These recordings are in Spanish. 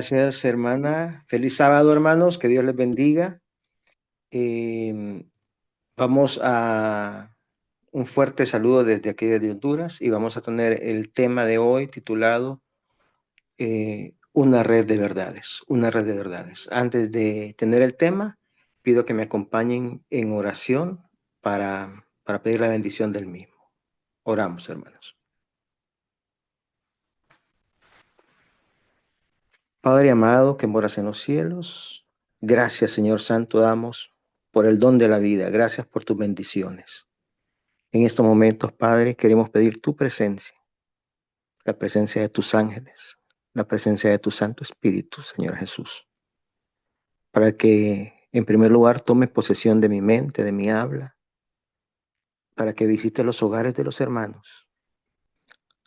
Gracias, hermana. Feliz sábado, hermanos. Que Dios les bendiga. Eh, Vamos a un fuerte saludo desde aquí de Honduras y vamos a tener el tema de hoy titulado Una red de verdades. Una red de verdades. Antes de tener el tema, pido que me acompañen en oración para pedir la bendición del mismo. Oramos, hermanos. Padre amado que moras en los cielos, gracias Señor Santo damos por el don de la vida, gracias por tus bendiciones. En estos momentos, Padre, queremos pedir tu presencia, la presencia de tus ángeles, la presencia de tu Santo Espíritu, Señor Jesús, para que en primer lugar tomes posesión de mi mente, de mi habla, para que visite los hogares de los hermanos,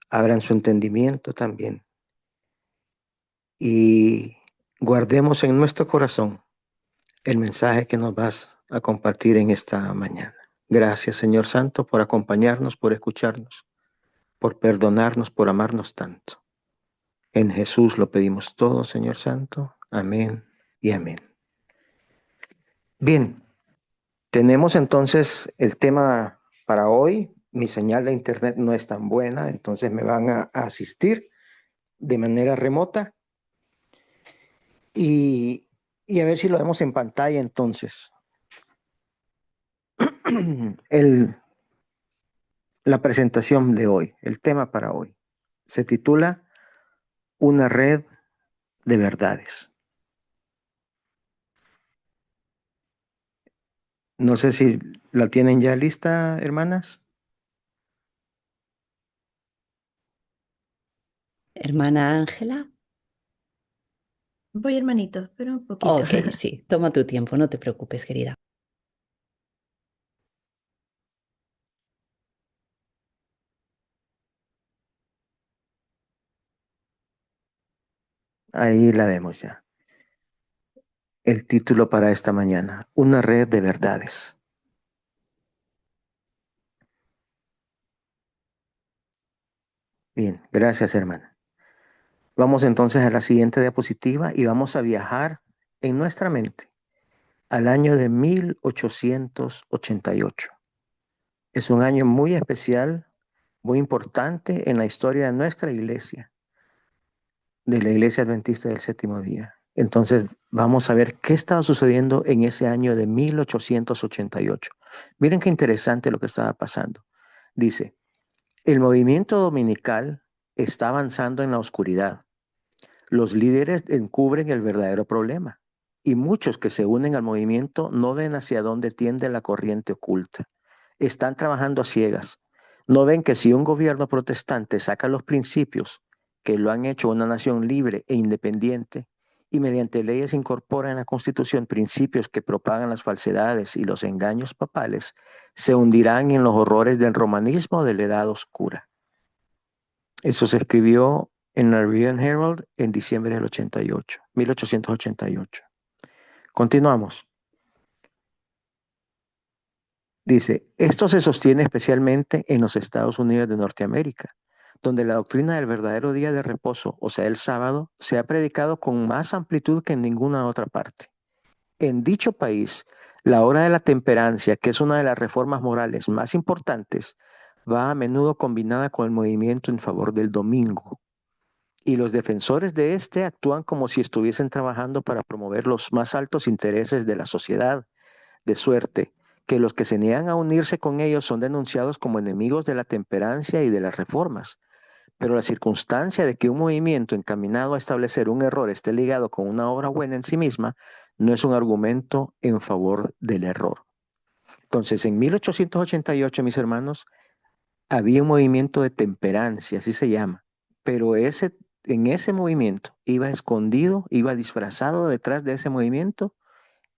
abran su entendimiento también y guardemos en nuestro corazón el mensaje que nos vas a compartir en esta mañana. Gracias, Señor Santo, por acompañarnos, por escucharnos, por perdonarnos, por amarnos tanto. En Jesús lo pedimos todo, Señor Santo. Amén y amén. Bien, tenemos entonces el tema para hoy. Mi señal de internet no es tan buena, entonces me van a asistir de manera remota y, y a ver si lo vemos en pantalla entonces. El, la presentación de hoy, el tema para hoy, se titula Una red de verdades. No sé si la tienen ya lista, hermanas. Hermana Ángela. Voy, hermanito, espera un poquito. Ok, sí, toma tu tiempo, no te preocupes, querida. Ahí la vemos ya. El título para esta mañana, Una red de verdades. Bien, gracias, hermana. Vamos entonces a la siguiente diapositiva y vamos a viajar en nuestra mente al año de 1888. Es un año muy especial, muy importante en la historia de nuestra iglesia, de la Iglesia Adventista del Séptimo Día. Entonces, vamos a ver qué estaba sucediendo en ese año de 1888. Miren qué interesante lo que estaba pasando. Dice, el movimiento dominical está avanzando en la oscuridad. Los líderes encubren el verdadero problema y muchos que se unen al movimiento no ven hacia dónde tiende la corriente oculta. Están trabajando a ciegas. No ven que si un gobierno protestante saca los principios que lo han hecho una nación libre e independiente y mediante leyes incorpora en la Constitución principios que propagan las falsedades y los engaños papales, se hundirán en los horrores del romanismo de la Edad Oscura. Eso se escribió en la Review and Herald en diciembre del 88, 1888. Continuamos. Dice, esto se sostiene especialmente en los Estados Unidos de Norteamérica, donde la doctrina del verdadero día de reposo, o sea, el sábado, se ha predicado con más amplitud que en ninguna otra parte. En dicho país, la hora de la temperancia, que es una de las reformas morales más importantes, va a menudo combinada con el movimiento en favor del domingo. Y los defensores de este actúan como si estuviesen trabajando para promover los más altos intereses de la sociedad, de suerte que los que se niegan a unirse con ellos son denunciados como enemigos de la temperancia y de las reformas. Pero la circunstancia de que un movimiento encaminado a establecer un error esté ligado con una obra buena en sí misma no es un argumento en favor del error. Entonces, en 1888, mis hermanos, había un movimiento de temperancia, así se llama, pero en ese movimiento iba escondido, iba disfrazado detrás de ese movimiento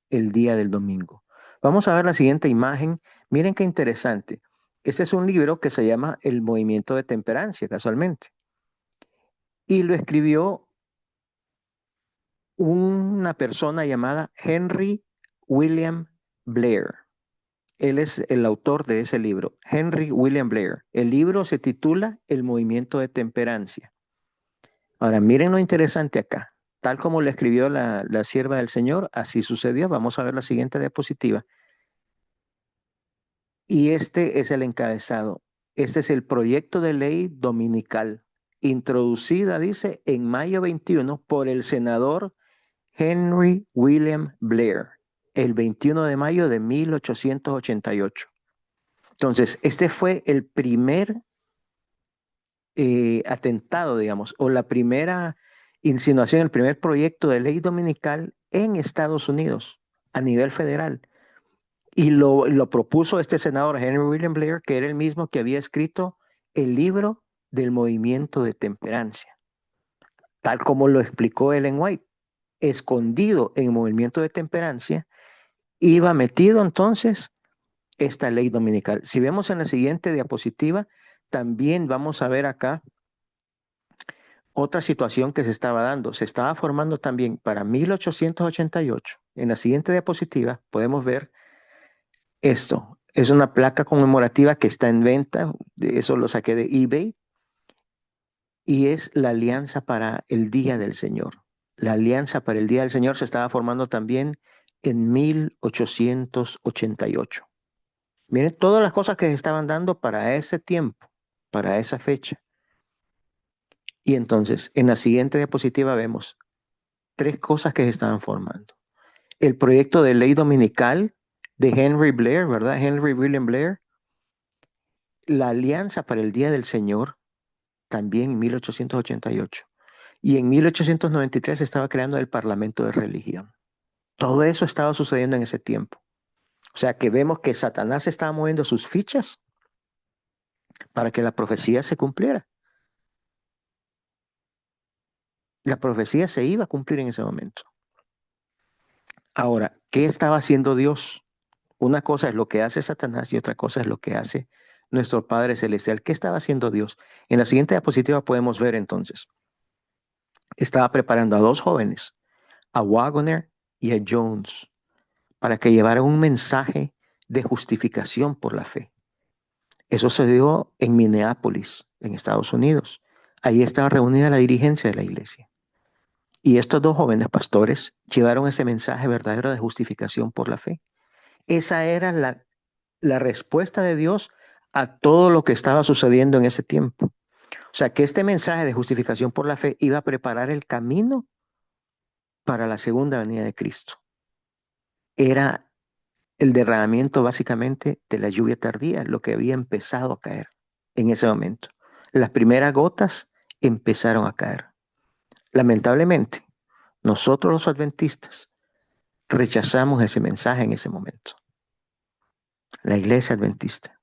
el día del domingo. Vamos a ver la siguiente imagen. Miren qué interesante. Este es un libro que se llama El Movimiento de Temperancia, casualmente. Y lo escribió una persona llamada Henry William Blair. Él es el autor de ese libro, Henry William Blair. El libro se titula El Movimiento de Temperancia. Ahora, miren lo interesante acá. Tal como le escribió la sierva del Señor, así sucedió. Vamos a ver la siguiente diapositiva. Y este es el encabezado. Este es el proyecto de ley dominical, introducida, dice, en mayo 21 por el senador Henry William Blair, el 21 de mayo de 1888. Entonces, este fue el primer atentado, digamos, o la primera insinuación, el primer proyecto de ley dominical en Estados Unidos a nivel federal. Y lo propuso este senador Henry William Blair, que era el mismo que había escrito el libro del movimiento de temperancia, tal como lo explicó Ellen White, escondido en el movimiento de temperancia, iba metido entonces esta ley dominical. Si vemos en la siguiente diapositiva, también vamos a ver acá otra situación que se estaba dando. Se estaba formando también para 1888. En la siguiente diapositiva podemos ver esto. Es una placa conmemorativa que está en venta. Eso lo saqué de eBay. Y es la Alianza para el Día del Señor. La Alianza para el Día del Señor se estaba formando también en 1888. Miren todas las cosas que se estaban dando para ese tiempo, para esa fecha. Y entonces, en la siguiente diapositiva vemos tres cosas que se estaban formando. El proyecto de ley dominical de Henry Blair, ¿verdad? Henry William Blair. La Alianza para el Día del Señor, también en 1888. Y en 1893 se estaba creando el Parlamento de Religión. Todo eso estaba sucediendo en ese tiempo. O sea que vemos que Satanás estaba moviendo sus fichas para que la profecía se cumpliera. La profecía se iba a cumplir en ese momento. Ahora, ¿qué estaba haciendo Dios? Una cosa es lo que hace Satanás y otra cosa es lo que hace nuestro Padre Celestial. ¿Qué estaba haciendo Dios? En la siguiente diapositiva podemos ver entonces. Estaba preparando a dos jóvenes, a Waggoner y a Jones, para que llevaran un mensaje de justificación por la fe. Eso se dio en Minneapolis, en Estados Unidos. Ahí estaba reunida la dirigencia de la iglesia. Y estos dos jóvenes pastores llevaron ese mensaje verdadero de justificación por la fe. Esa era la respuesta de Dios a todo lo que estaba sucediendo en ese tiempo. O sea, que este mensaje de justificación por la fe iba a preparar el camino para la segunda venida de Cristo. Era el derramamiento básicamente de la lluvia tardía, lo que había empezado a caer en ese momento. Las primeras gotas empezaron a caer. Lamentablemente, nosotros los adventistas rechazamos ese mensaje en ese momento. La iglesia adventista.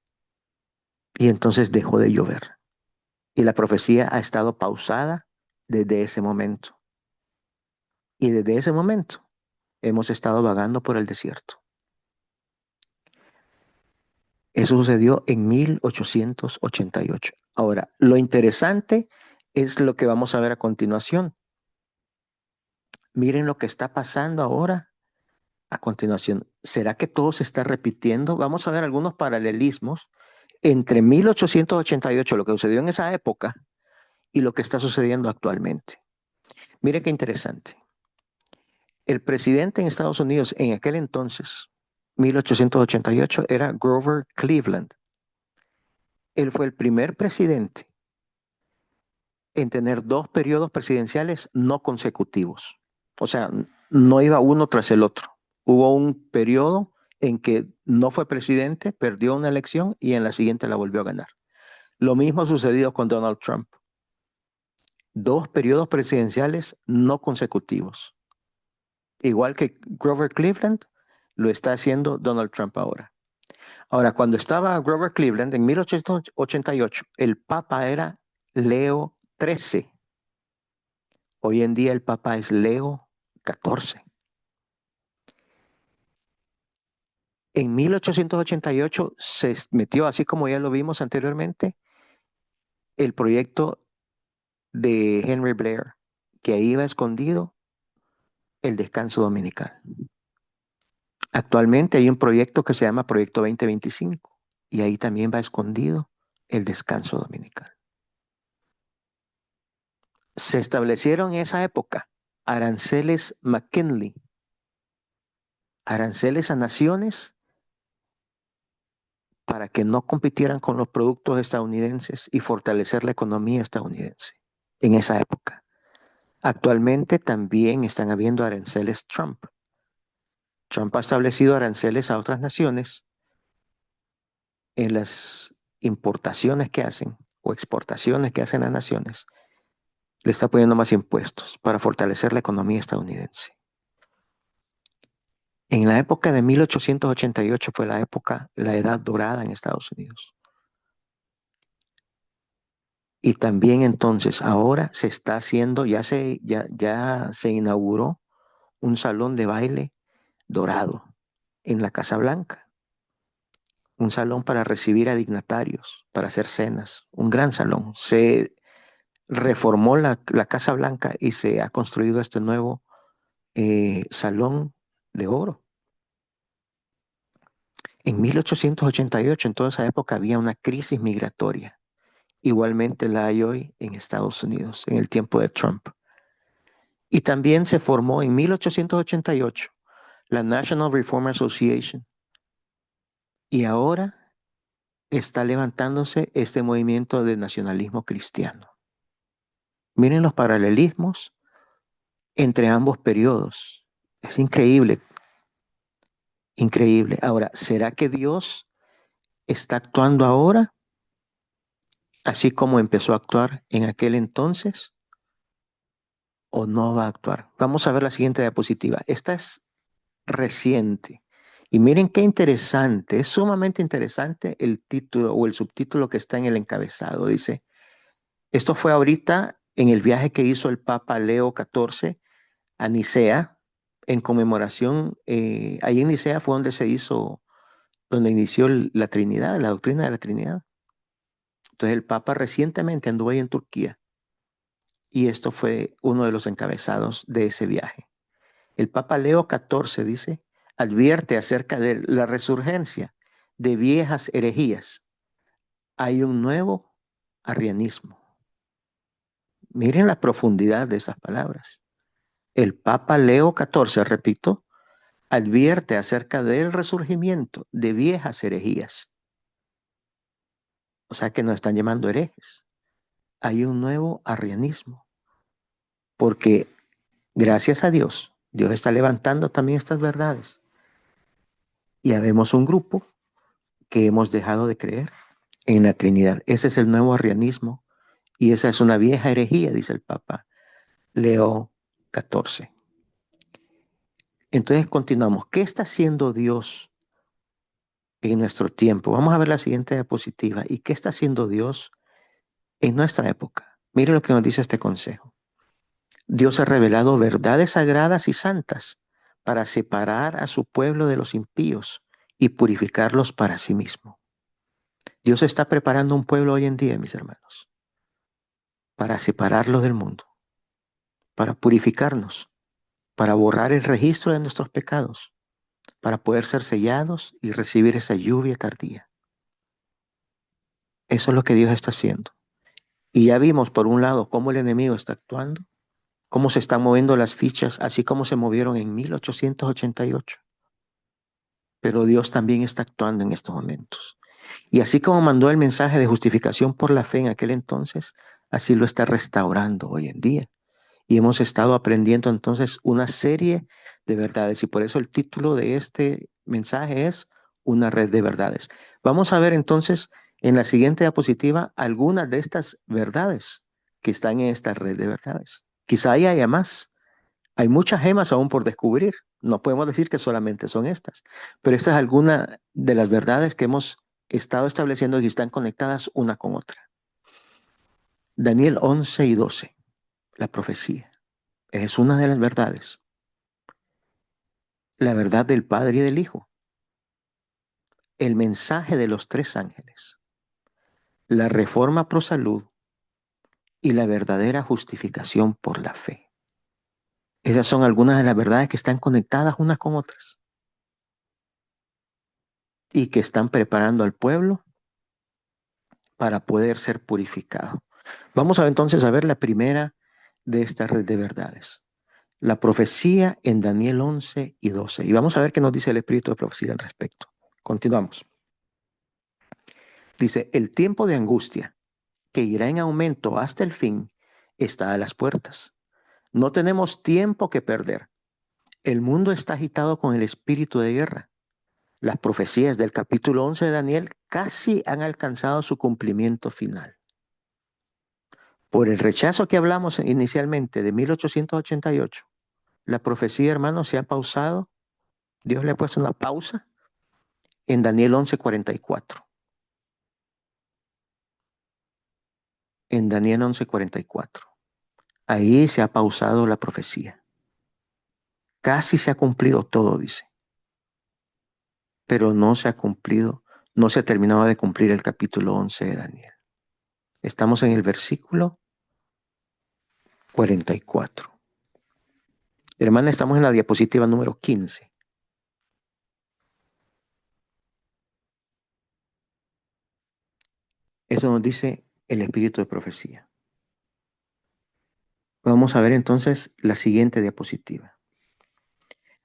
Y entonces dejó de llover. Y la profecía ha estado pausada desde ese momento. Y desde ese momento hemos estado vagando por el desierto. Eso sucedió en 1888. Ahora, lo interesante es lo que vamos a ver a continuación. Miren lo que está pasando ahora a continuación. ¿Será que todo se está repitiendo? Vamos a ver algunos paralelismos entre 1888, lo que sucedió en esa época, y lo que está sucediendo actualmente. Mire qué interesante. El presidente en Estados Unidos en aquel entonces, 1888, era Grover Cleveland. Él fue el primer presidente en tener dos periodos presidenciales no consecutivos. O sea, no iba uno tras el otro. Hubo un periodo en que no fue presidente, perdió una elección y en la siguiente la volvió a ganar. Lo mismo sucedió con Donald Trump. Dos periodos presidenciales no consecutivos. Igual que Grover Cleveland, lo está haciendo Donald Trump ahora. Ahora, cuando estaba Grover Cleveland en 1888, el Papa era Leo XIII. Hoy en día el Papa es Leo XIV. En 1888 se metió, así como ya lo vimos anteriormente, el proyecto de Henry Blair, que ahí va escondido el descanso dominical. Actualmente hay un proyecto que se llama Proyecto 2025 y ahí también va escondido el descanso dominical. Se establecieron en esa época aranceles McKinley, aranceles a naciones para que no compitieran con los productos estadounidenses y fortalecer la economía estadounidense en esa época. Actualmente también están habiendo aranceles Trump. Trump ha establecido aranceles a otras naciones en las importaciones que hacen o exportaciones que hacen a naciones. Le está poniendo más impuestos para fortalecer la economía estadounidense. En la época de 1888 fue la época, la edad dorada en Estados Unidos. Y también entonces ahora se está haciendo, ya se inauguró un salón de baile dorado en la Casa Blanca. Un salón para recibir a dignatarios, para hacer cenas, un gran salón. Se reformó la Casa Blanca y se ha construido este nuevo salón de oro. En 1888, en toda esa época, había una crisis migratoria. Igualmente la hay hoy en Estados Unidos, en el tiempo de Trump. Y también se formó en 1888 la National Reform Association. Y ahora está levantándose este movimiento de nacionalismo cristiano. Miren los paralelismos entre ambos periodos. Es increíble, increíble. Ahora, ¿será que Dios está actuando ahora así como empezó a actuar en aquel entonces o no va a actuar? Vamos a ver la siguiente diapositiva. Esta es reciente. Y miren qué interesante, es sumamente interesante el título o el subtítulo que está en el encabezado. Dice, esto fue ahorita en el viaje que hizo el Papa Leo XIV a Nicea, en conmemoración, ahí en Nicea fue donde se hizo, donde inició la Trinidad, la doctrina de la Trinidad. Entonces el Papa recientemente anduvo ahí en Turquía y esto fue uno de los encabezados de ese viaje. El Papa Leo XIV dice, advierte acerca de la resurgencia de viejas herejías. Hay un nuevo arrianismo. Miren la profundidad de esas palabras. El Papa Leo XIV, repito, advierte acerca del resurgimiento de viejas herejías. O sea que nos están llamando herejes. Hay un nuevo arrianismo, porque gracias a Dios, Dios está levantando también estas verdades. Y habemos un grupo que hemos dejado de creer en la Trinidad. Ese es el nuevo arrianismo y esa es una vieja herejía, dice el Papa Leo XIV. Entonces continuamos. ¿Qué está haciendo Dios en nuestro tiempo? Vamos a ver la siguiente diapositiva. ¿Y qué está haciendo Dios en nuestra época? Mire lo que nos dice este consejo. Dios ha revelado verdades sagradas y santas para separar a su pueblo de los impíos y purificarlos para sí mismo. Dios está preparando un pueblo hoy en día, mis hermanos, para separarlo del mundo, para purificarnos, para borrar el registro de nuestros pecados, para poder ser sellados y recibir esa lluvia tardía. Eso es lo que Dios está haciendo. Y ya vimos, por un lado, cómo el enemigo está actuando, cómo se están moviendo las fichas, así como se movieron en 1888. Pero Dios también está actuando en estos momentos. Y así como mandó el mensaje de justificación por la fe en aquel entonces, así lo está restaurando hoy en día. Y hemos estado aprendiendo entonces una serie de verdades. Y por eso el título de este mensaje es Una red de verdades. Vamos a ver entonces en la siguiente diapositiva algunas de estas verdades que están en esta red de verdades. Quizá haya más. Hay muchas gemas aún por descubrir. No podemos decir que solamente son estas, pero esta es alguna de las verdades que hemos estado estableciendo y están conectadas una con otra. Daniel 11 y 12, la profecía, es una de las verdades. La verdad del Padre y del Hijo, el mensaje de los tres ángeles, la reforma pro salud y la verdadera justificación por la fe. Esas son algunas de las verdades que están conectadas unas con otras y que están preparando al pueblo para poder ser purificado. Vamos a entonces a ver la primera de esta red de verdades. la profecía en Daniel 11 y 12. Y vamos a ver qué nos dice el Espíritu de profecía al respecto. Continuamos. Dice, el tiempo de angustia, que irá en aumento hasta el fin, está a las puertas. No tenemos tiempo que perder. El mundo está agitado con el espíritu de guerra. Las profecías del capítulo 11 de Daniel casi han alcanzado su cumplimiento final. Por el rechazo que hablamos inicialmente de 1888, la profecía, hermanos, se ha pausado. Dios le ha puesto una pausa en Daniel 11:44. En Daniel 11:44. Ahí se ha pausado la profecía. Casi se ha cumplido todo, dice. Pero no se ha cumplido, no se ha terminado de cumplir el capítulo 11 de Daniel. Estamos en el versículo 44. Hermana, estamos en la diapositiva número 15. Eso nos dice el espíritu de profecía. Vamos a ver entonces la siguiente diapositiva.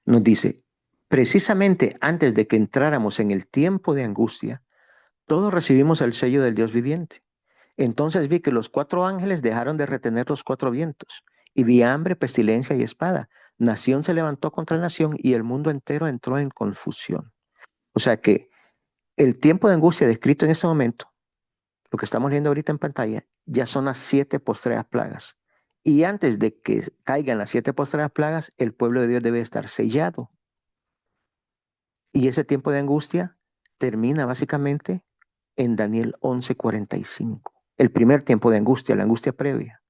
Nos dice, precisamente antes de que entráramos en el tiempo de angustia, todos recibimos el sello del Dios viviente. Entonces vi que los 4 ángeles dejaron de retener los 4 vientos, y vi hambre, pestilencia y espada. Nación se levantó contra nación y el mundo entero entró en confusión. O sea que el tiempo de angustia descrito en este momento, lo que estamos viendo ahorita en pantalla, ya son las 7 postreras plagas. Y antes de que caigan las 7 postreras plagas, el pueblo de Dios debe estar sellado. Y ese tiempo de angustia termina básicamente en Daniel 11:45. El primer tiempo de angustia, la angustia previa.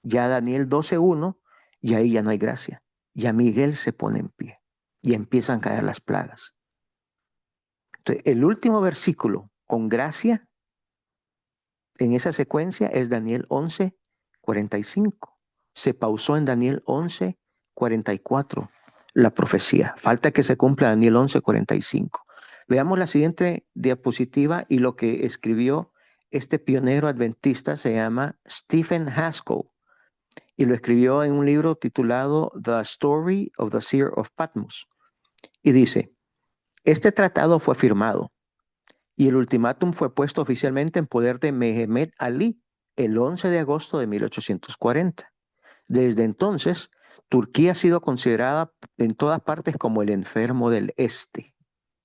Ya Daniel 12:1, y ahí ya no hay gracia. Ya Miguel se pone en pie y empiezan a caer las plagas. Entonces, el último versículo con gracia en esa secuencia es Daniel 11:45. Se pausó en Daniel 11:44 la profecía. Falta que se cumpla Daniel 11:45. Veamos la siguiente diapositiva y lo que escribió este pionero adventista se llama Stephen Haskell y lo escribió en un libro titulado The Story of the Seer of Patmos. Y dice, este tratado fue firmado y el ultimátum fue puesto oficialmente en poder de Mehemet Ali el 11 de agosto de 1840. Desde entonces, Turquía ha sido considerada en todas partes como el enfermo del este.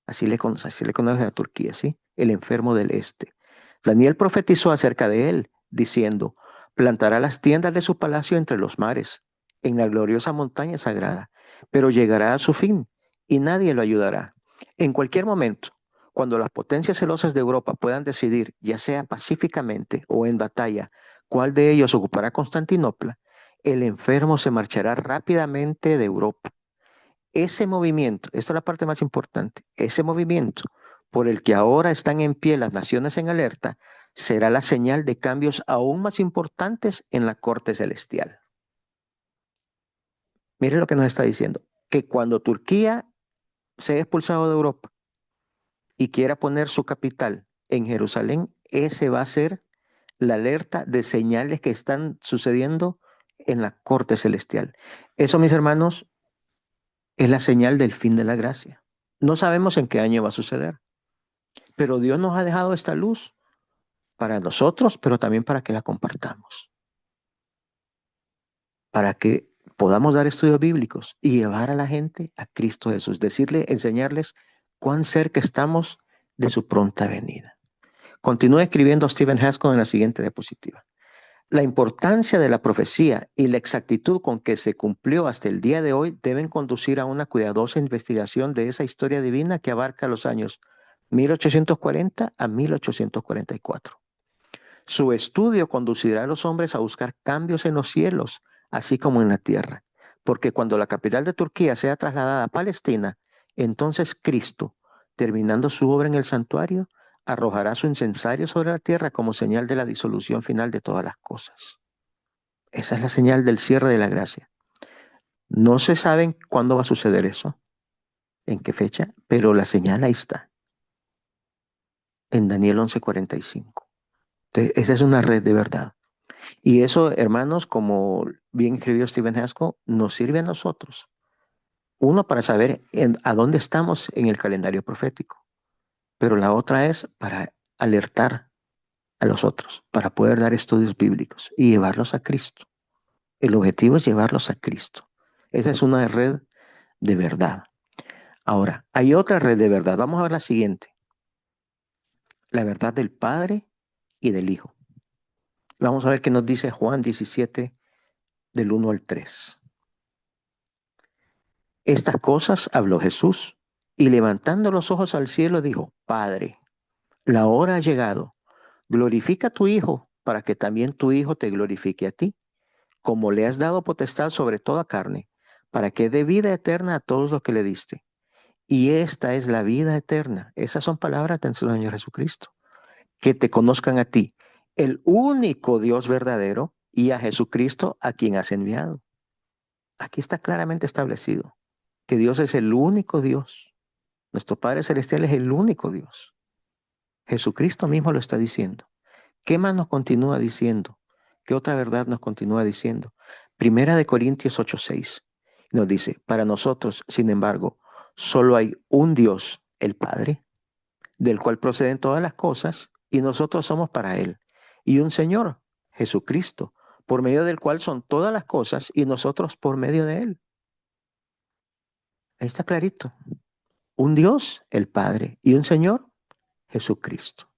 Así le conoce a Turquía, ¿sí? El enfermo del este. Daniel profetizó acerca de él, diciendo, plantará las tiendas de su palacio entre los mares, en la gloriosa montaña sagrada, pero llegará a su fin y nadie lo ayudará. En cualquier momento, cuando las potencias celosas de Europa puedan decidir, ya sea pacíficamente o en batalla, cuál de ellos ocupará Constantinopla, el enfermo se marchará rápidamente de Europa. Ese movimiento, esta es la parte más importante, ese movimiento por el que ahora están en pie las naciones en alerta, será la señal de cambios aún más importantes en la corte celestial. Mire lo que nos está diciendo, que cuando Turquía sea expulsado de Europa y quiera poner su capital en Jerusalén, ese va a ser la alerta de señales que están sucediendo en la corte celestial. Eso, mis hermanos, es la señal del fin de la gracia. No sabemos en qué año va a suceder, pero Dios nos ha dejado esta luz para nosotros, pero también para que la compartamos, para que podamos dar estudios bíblicos y llevar a la gente a Cristo Jesús, decirle, enseñarles cuán cerca estamos de su pronta venida. Continúa escribiendo Stephen Haskell en la siguiente diapositiva. La importancia de la profecía y la exactitud con que se cumplió hasta el día de hoy deben conducir a una cuidadosa investigación de esa historia divina que abarca los años 1840 a 1844. Su estudio conducirá a los hombres a buscar cambios en los cielos, así como en la tierra, porque cuando la capital de Turquía sea trasladada a Palestina, entonces Cristo, terminando su obra en el santuario, arrojará su incensario sobre la tierra como señal de la disolución final de todas las cosas. Esa es la señal del cierre de la gracia. No se sabe cuándo va a suceder eso, en qué fecha, pero la señal ahí está, en Daniel 11:45. Entonces, esa es una red de verdad. Y eso, hermanos, como bien escribió Stephen Haskell, nos sirve a nosotros. Uno, para saber a dónde estamos en el calendario profético, pero la otra es para alertar a los otros, para poder dar estudios bíblicos y llevarlos a Cristo. El objetivo es llevarlos a Cristo. Esa es una red de verdad. Ahora, hay otra red de verdad. Vamos a ver la siguiente. La verdad del Padre y del Hijo. Vamos a ver qué nos dice Juan 17, del 1 al 3. Estas cosas habló Jesús y levantando los ojos al cielo dijo, Padre, la hora ha llegado. Glorifica a tu Hijo para que también tu Hijo te glorifique a ti, como le has dado potestad sobre toda carne, para que dé vida eterna a todos los que le diste. Y esta es la vida eterna. Esas son palabras del Señor Jesucristo. Que te conozcan a ti, el único Dios verdadero, y a Jesucristo a quien has enviado. Aquí está claramente establecido que Dios es el único Dios. Nuestro Padre Celestial es el único Dios. Jesucristo mismo lo está diciendo. ¿Qué más nos continúa diciendo? ¿Qué otra verdad nos continúa diciendo? Primera de Corintios 8:6 nos dice, para nosotros, sin embargo, solo hay un Dios, el Padre, del cual proceden todas las cosas, y nosotros somos para Él. Y un Señor, Jesucristo, por medio del cual son todas las cosas, y nosotros por medio de Él. Ahí está clarito. Un Dios, el Padre, y un Señor, Jesucristo.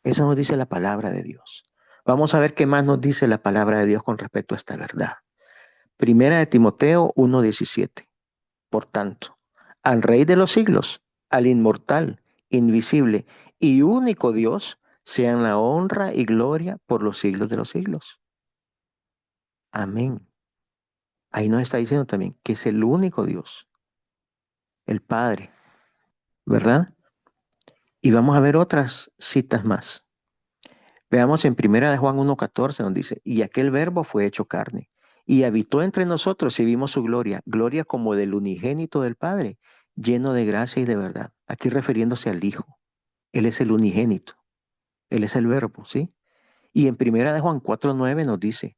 Eso nos dice la palabra de Dios. Vamos a ver qué más nos dice la palabra de Dios con respecto a esta verdad. Primera de Timoteo 1:17. Por tanto, al Rey de los siglos, al inmortal, invisible y único Dios, sean la honra y gloria por los siglos de los siglos. Amén. Ahí nos está diciendo también que es el único Dios, el Padre, ¿verdad? Y vamos a ver otras citas más. Veamos en Primera de Juan 1:14, donde dice, y aquel verbo fue hecho carne, y habitó entre nosotros y vimos su gloria, gloria como del unigénito del Padre, lleno de gracia y de verdad. Aquí refiriéndose al Hijo. Él es el unigénito, Él es el verbo, ¿sí? Y en Primera de Juan 4:9 nos dice,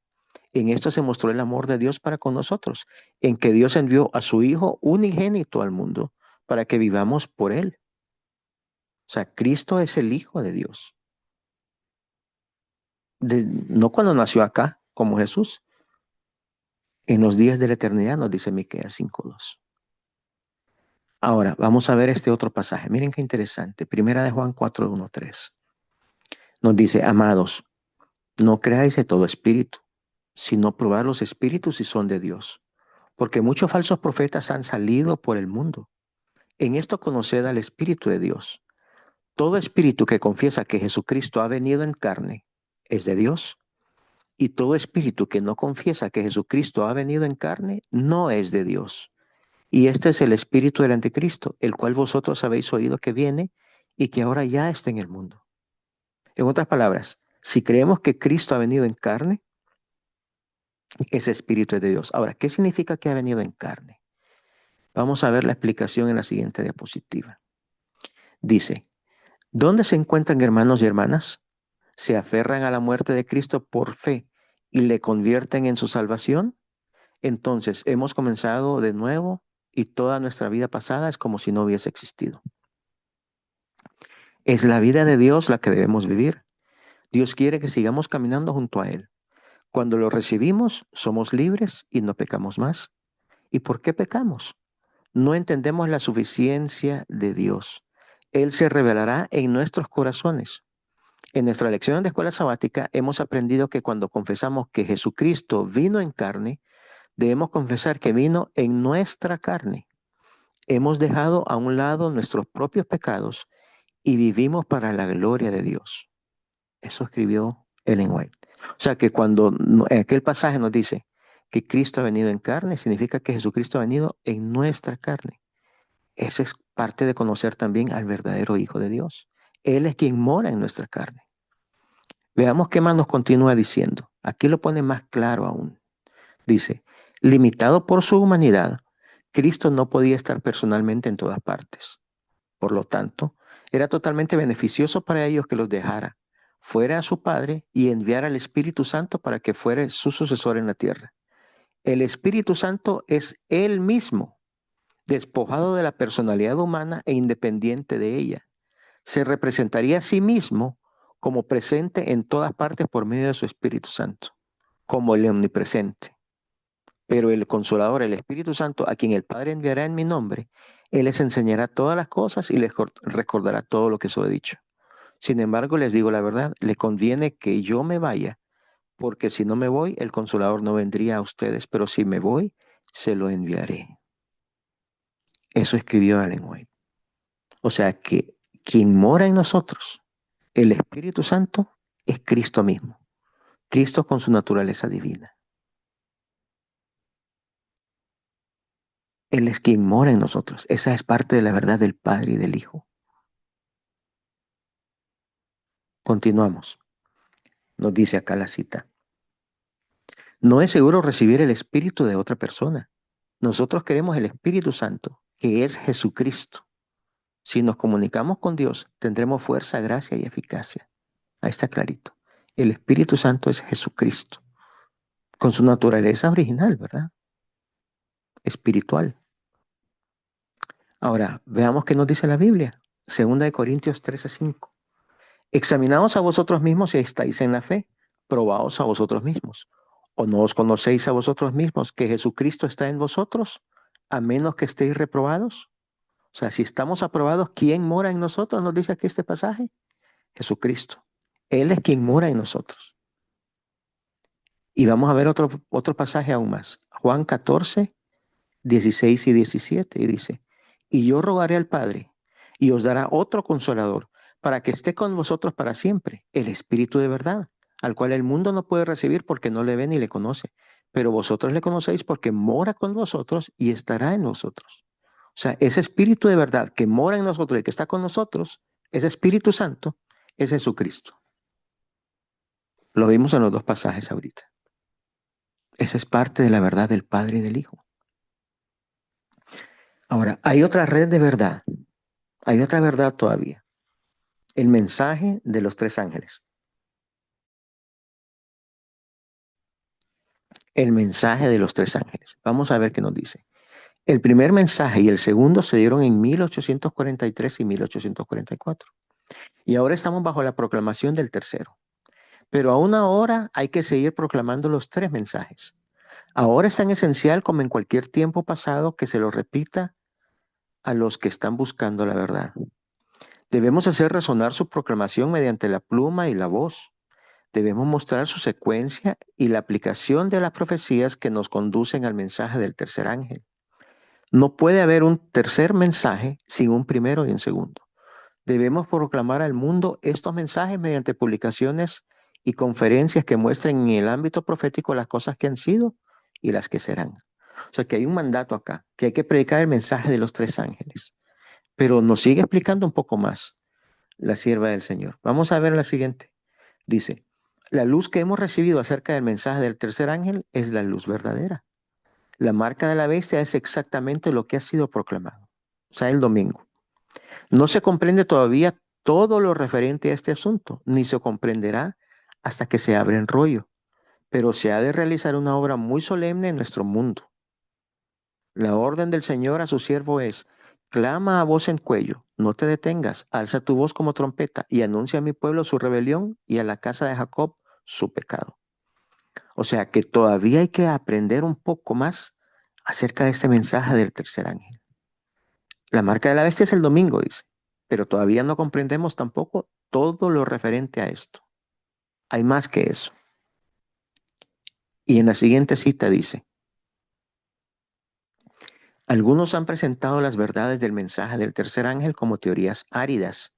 en esto se mostró el amor de Dios para con nosotros, en que Dios envió a su Hijo unigénito al mundo para que vivamos por Él. O sea, Cristo es el Hijo de Dios. No cuando nació acá, como Jesús, en los días de la eternidad, nos dice Miqueas 5:2. Ahora, vamos a ver este otro pasaje. Miren qué interesante. Primera de Juan 4:1-3. Nos dice, amados, no creáis de todo espíritu, sino probad los espíritus si son de Dios. Porque muchos falsos profetas han salido por el mundo. En esto conoced al Espíritu de Dios. Todo espíritu que confiesa que Jesucristo ha venido en carne es de Dios. Y todo espíritu que no confiesa que Jesucristo ha venido en carne no es de Dios. Y este es el espíritu del anticristo, el cual vosotros habéis oído que viene y que ahora ya está en el mundo. En otras palabras, si creemos que Cristo ha venido en carne, ese espíritu es de Dios. Ahora, ¿qué significa que ha venido en carne? Vamos a ver la explicación en la siguiente diapositiva. Dice, ¿dónde se encuentran hermanos y hermanas? ¿Se aferran a la muerte de Cristo por fe y le convierten en su salvación? Entonces hemos comenzado de nuevo y toda nuestra vida pasada es como si no hubiese existido. Es la vida de Dios la que debemos vivir. Dios quiere que sigamos caminando junto a Él. Cuando lo recibimos, somos libres y no pecamos más. ¿Y por qué pecamos? No entendemos la suficiencia de Dios. Él se revelará en nuestros corazones. En nuestra lección de escuela sabática hemos aprendido que cuando confesamos que Jesucristo vino en carne, debemos confesar que vino en nuestra carne. Hemos dejado a un lado nuestros propios pecados y vivimos para la gloria de Dios. Eso escribió Ellen White. O sea que cuando en aquel pasaje nos dice que Cristo ha venido en carne, significa que Jesucristo ha venido en nuestra carne. Esa es parte de conocer también al verdadero Hijo de Dios. Él es quien mora en nuestra carne. Veamos qué más nos continúa diciendo. Aquí lo pone más claro aún. Dice, limitado por su humanidad, Cristo no podía estar personalmente en todas partes. Por lo tanto, era totalmente beneficioso para ellos que los dejara fuera a su Padre y enviara al Espíritu Santo para que fuera su sucesor en la tierra. El Espíritu Santo es Él mismo, despojado de la personalidad humana e independiente de ella. Se representaría a sí mismo como presente en todas partes por medio de su Espíritu Santo, como el omnipresente. Pero el Consolador, el Espíritu Santo, a quien el Padre enviará en mi nombre, Él les enseñará todas las cosas y les recordará todo lo que os he dicho. Sin embargo, les digo la verdad, le conviene que yo me vaya, porque si no me voy, el Consolador no vendría a ustedes, pero si me voy, se lo enviaré. Eso escribió Ellen White. O sea que quien mora en nosotros, el Espíritu Santo, es Cristo mismo. Cristo con su naturaleza divina. Él es quien mora en nosotros. Esa es parte de la verdad del Padre y del Hijo. Continuamos. Nos dice acá la cita. No es seguro recibir el Espíritu de otra persona. Nosotros queremos el Espíritu Santo, que es Jesucristo. Si nos comunicamos con Dios, tendremos fuerza, gracia y eficacia. Ahí está clarito. El Espíritu Santo es Jesucristo, con su naturaleza original, ¿verdad? Espiritual. Ahora, veamos qué nos dice la Biblia. Segunda de Corintios 13:5. Examinaos a vosotros mismos si estáis en la fe. Probaos a vosotros mismos. ¿O no os conocéis a vosotros mismos que Jesucristo está en vosotros, a menos que estéis reprobados? O sea, si estamos aprobados, ¿quién mora en nosotros? Nos dice aquí este pasaje. Jesucristo. Él es quien mora en nosotros. Y vamos a ver otro pasaje aún más. Juan 14:16 y 17. Y dice, y yo rogaré al Padre, y os dará otro consolador, para que esté con vosotros para siempre, el Espíritu de verdad, al cual el mundo no puede recibir porque no le ve ni le conoce. Pero vosotros le conocéis porque mora con vosotros y estará en vosotros. O sea, ese Espíritu de verdad que mora en nosotros y que está con nosotros, ese Espíritu Santo, es Jesucristo. Lo vimos en los dos pasajes ahorita. Esa es parte de la verdad del Padre y del Hijo. Ahora, hay otra red de verdad. Hay otra verdad todavía. El mensaje de los tres ángeles. El mensaje de los tres ángeles. Vamos a ver qué nos dice. El primer mensaje y el segundo se dieron en 1843 y 1844. Y ahora estamos bajo la proclamación del tercero. Pero aún ahora hay que seguir proclamando los tres mensajes. Ahora es tan esencial como en cualquier tiempo pasado que se lo repita a los que están buscando la verdad. Debemos hacer resonar su proclamación mediante la pluma y la voz. Debemos mostrar su secuencia y la aplicación de las profecías que nos conducen al mensaje del tercer ángel. No puede haber un tercer mensaje sin un primero y un segundo. Debemos proclamar al mundo estos mensajes mediante publicaciones y conferencias que muestren en el ámbito profético las cosas que han sido y las que serán. O sea que hay un mandato acá, que hay que predicar el mensaje de los tres ángeles. Pero nos sigue explicando un poco más la sierva del Señor. Vamos a ver la siguiente. Dice, la luz que hemos recibido acerca del mensaje del tercer ángel es la luz verdadera. La marca de la bestia es exactamente lo que ha sido proclamado. O sea, el domingo. No se comprende todavía todo lo referente a este asunto, ni se comprenderá hasta que se abra el rollo. Pero se ha de realizar una obra muy solemne en nuestro mundo. La orden del Señor a su siervo es, clama a voz en cuello, no te detengas, alza tu voz como trompeta y anuncia a mi pueblo su rebelión y a la casa de Jacob su pecado. O sea que todavía hay que aprender un poco más acerca de este mensaje del tercer ángel. La marca de la bestia es el domingo, dice, pero todavía no comprendemos tampoco todo lo referente a esto. Hay más que eso. Y en la siguiente cita dice, algunos han presentado las verdades del mensaje del tercer ángel como teorías áridas,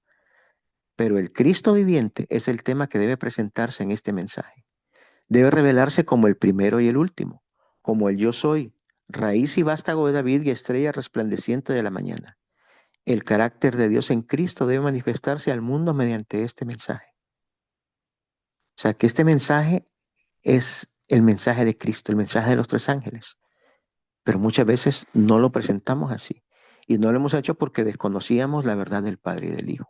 pero el Cristo viviente es el tema que debe presentarse en este mensaje. Debe revelarse como el primero y el último, como el yo soy, raíz y vástago de David y estrella resplandeciente de la mañana. El carácter de Dios en Cristo debe manifestarse al mundo mediante este mensaje. O sea que este mensaje es el mensaje de Cristo, el mensaje de los tres ángeles. Pero muchas veces no lo presentamos así. Y no lo hemos hecho porque desconocíamos la verdad del Padre y del Hijo.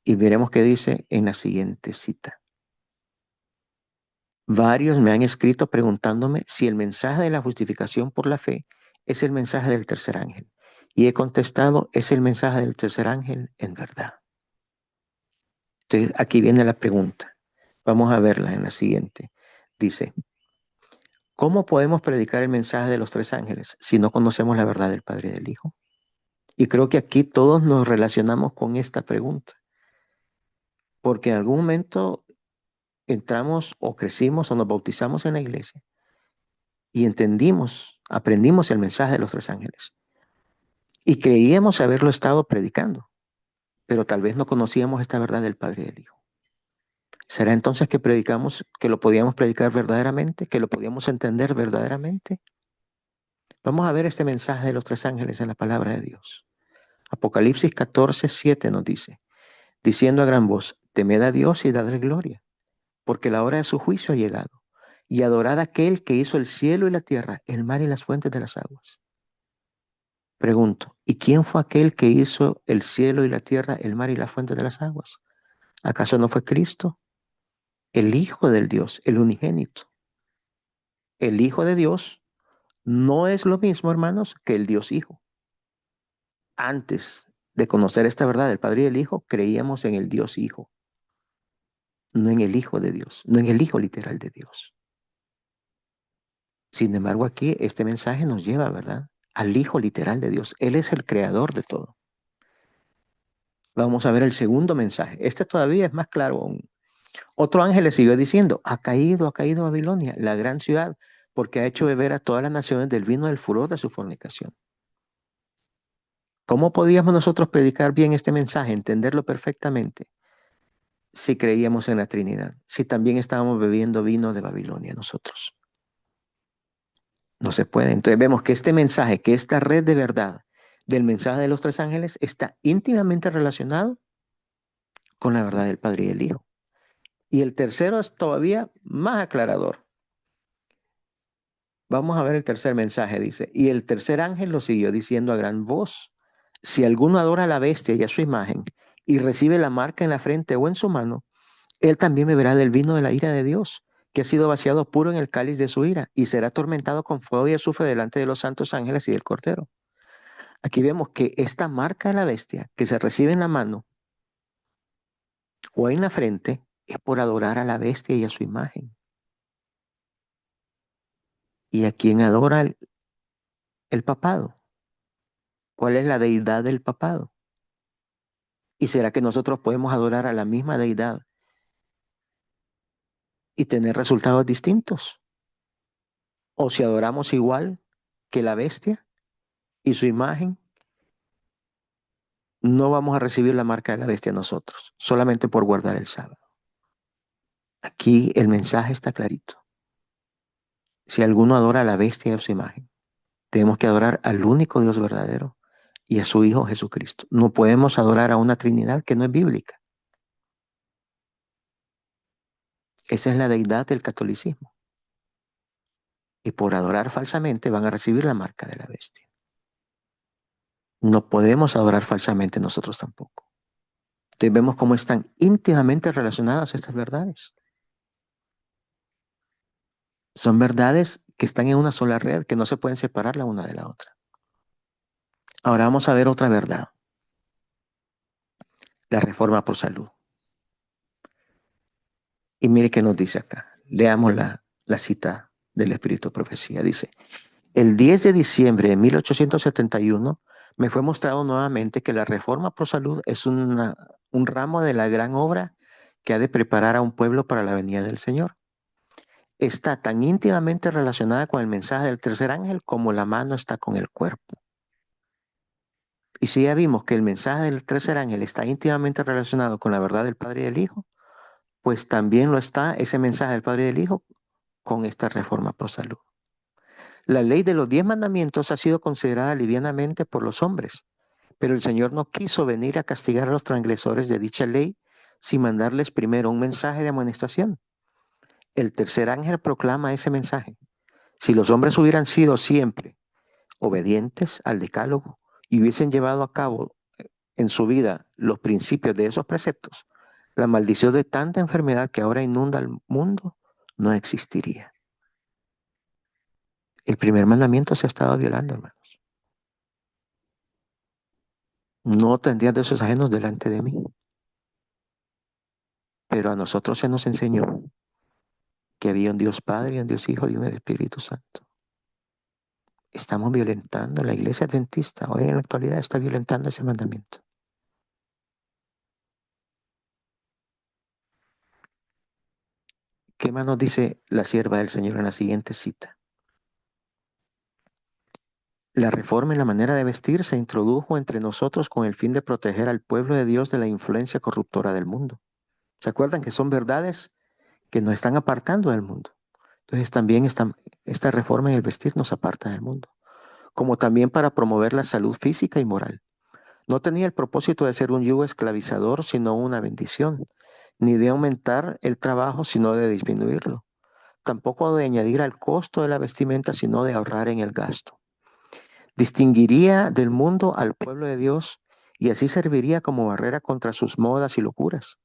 Y veremos qué dice en la siguiente cita. Varios me han escrito preguntándome si el mensaje de la justificación por la fe es el mensaje del tercer ángel. Y he contestado, es el mensaje del tercer ángel en verdad. Entonces, aquí viene la pregunta. Vamos a verla en la siguiente. Dice, ¿cómo podemos predicar el mensaje de los tres ángeles si no conocemos la verdad del Padre y del Hijo? Y creo que aquí todos nos relacionamos con esta pregunta, porque en algún momento entramos o crecimos o nos bautizamos en la iglesia y entendimos, aprendimos el mensaje de los tres ángeles y creíamos haberlo estado predicando, pero tal vez no conocíamos esta verdad del Padre y del Hijo. ¿Será entonces que predicamos, que lo podíamos predicar verdaderamente, que lo podíamos entender verdaderamente? Vamos a ver este mensaje de los tres ángeles en la palabra de Dios. Apocalipsis 14:7 nos dice, diciendo a gran voz, temed a Dios y dadle gloria, porque la hora de su juicio ha llegado, y adorad a aquel que hizo el cielo y la tierra, el mar y las fuentes de las aguas. Pregunto, ¿y quién fue aquel que hizo el cielo y la tierra, el mar y las fuentes de las aguas? ¿Acaso no fue Cristo, el Hijo del Dios, el unigénito? El Hijo de Dios no es lo mismo, hermanos, que el Dios Hijo. Antes de conocer esta verdad del Padre y el Hijo, creíamos en el Dios Hijo, no en el Hijo de Dios, no en el Hijo literal de Dios. Sin embargo, aquí este mensaje nos lleva, ¿verdad?, al Hijo literal de Dios. Él es el creador de todo. Vamos a ver el segundo mensaje. Este todavía es más claro aún. Otro ángel le siguió diciendo, ha caído Babilonia, la gran ciudad, porque ha hecho beber a todas las naciones del vino del furor de su fornicación. ¿Cómo podíamos nosotros predicar bien este mensaje, entenderlo perfectamente, si creíamos en la Trinidad, si también estábamos bebiendo vino de Babilonia nosotros? No se puede. Entonces vemos que este mensaje, que esta red de verdad del mensaje de los tres ángeles está íntimamente relacionado con la verdad del Padre y el Hijo. Y el tercero es todavía más aclarador. Vamos a ver el tercer mensaje, dice, y el tercer ángel lo siguió diciendo a gran voz, si alguno adora a la bestia y a su imagen y recibe la marca en la frente o en su mano, él también beberá del vino de la ira de Dios, que ha sido vaciado puro en el cáliz de su ira, y será atormentado con fuego y azufre delante de los santos ángeles y del Cordero. Aquí vemos que esta marca de la bestia que se recibe en la mano o en la frente es por adorar a la bestia y a su imagen. ¿Y a quién adora el papado? ¿Cuál es la deidad del papado? ¿Y será que nosotros podemos adorar a la misma deidad y tener resultados distintos? ¿O si adoramos igual que la bestia y su imagen, no vamos a recibir la marca de la bestia nosotros, solamente por guardar el sábado? Aquí el mensaje está clarito. Si alguno adora a la bestia y a su imagen, tenemos que adorar al único Dios verdadero y a su Hijo Jesucristo. No podemos adorar a una Trinidad que no es bíblica. Esa es la deidad del catolicismo. Y por adorar falsamente van a recibir la marca de la bestia. No podemos adorar falsamente nosotros tampoco. Entonces vemos cómo están íntimamente relacionadas estas verdades. Son verdades que están en una sola red, que no se pueden separar la una de la otra. Ahora vamos a ver otra verdad. La reforma por salud. Y mire qué nos dice acá. Leamos la cita del Espíritu de Profecía. Dice, el 10 de diciembre de 1871 me fue mostrado nuevamente que la reforma por salud es un ramo de la gran obra que ha de preparar a un pueblo para la venida del Señor. Está tan íntimamente relacionada con el mensaje del tercer ángel como la mano está con el cuerpo. Y si ya vimos que el mensaje del tercer ángel está íntimamente relacionado con la verdad del Padre y del Hijo, pues también lo está ese mensaje del Padre y del Hijo con esta reforma por salud. La ley de los 10 mandamientos ha sido considerada livianamente por los hombres, pero el Señor no quiso venir a castigar a los transgresores de dicha ley sin mandarles primero un mensaje de amonestación. El tercer ángel proclama ese mensaje. Si los hombres hubieran sido siempre obedientes al decálogo y hubiesen llevado a cabo en su vida los principios de esos preceptos, la maldición de tanta enfermedad que ahora inunda el mundo no existiría. El primer mandamiento se ha estado violando, hermanos. No tendrías de esos ajenos delante de mí. Pero a nosotros se nos enseñó que había un Dios Padre y un Dios Hijo y un Espíritu Santo. Estamos violentando, la iglesia adventista hoy en la actualidad está violentando ese mandamiento. ¿Qué más nos dice la sierva del Señor en la siguiente cita? La reforma en la manera de vestir se introdujo entre nosotros con el fin de proteger al pueblo de Dios de la influencia corruptora del mundo. ¿Se acuerdan que son verdades que nos están apartando del mundo? Entonces también esta reforma en el vestir nos aparta del mundo, como también para promover la salud física y moral. No tenía el propósito de ser un yugo esclavizador, sino una bendición, ni de aumentar el trabajo, sino de disminuirlo. Tampoco de añadir al costo de la vestimenta, sino de ahorrar en el gasto. Distinguiría del mundo al pueblo de Dios y así serviría como barrera contra sus modas y locuras.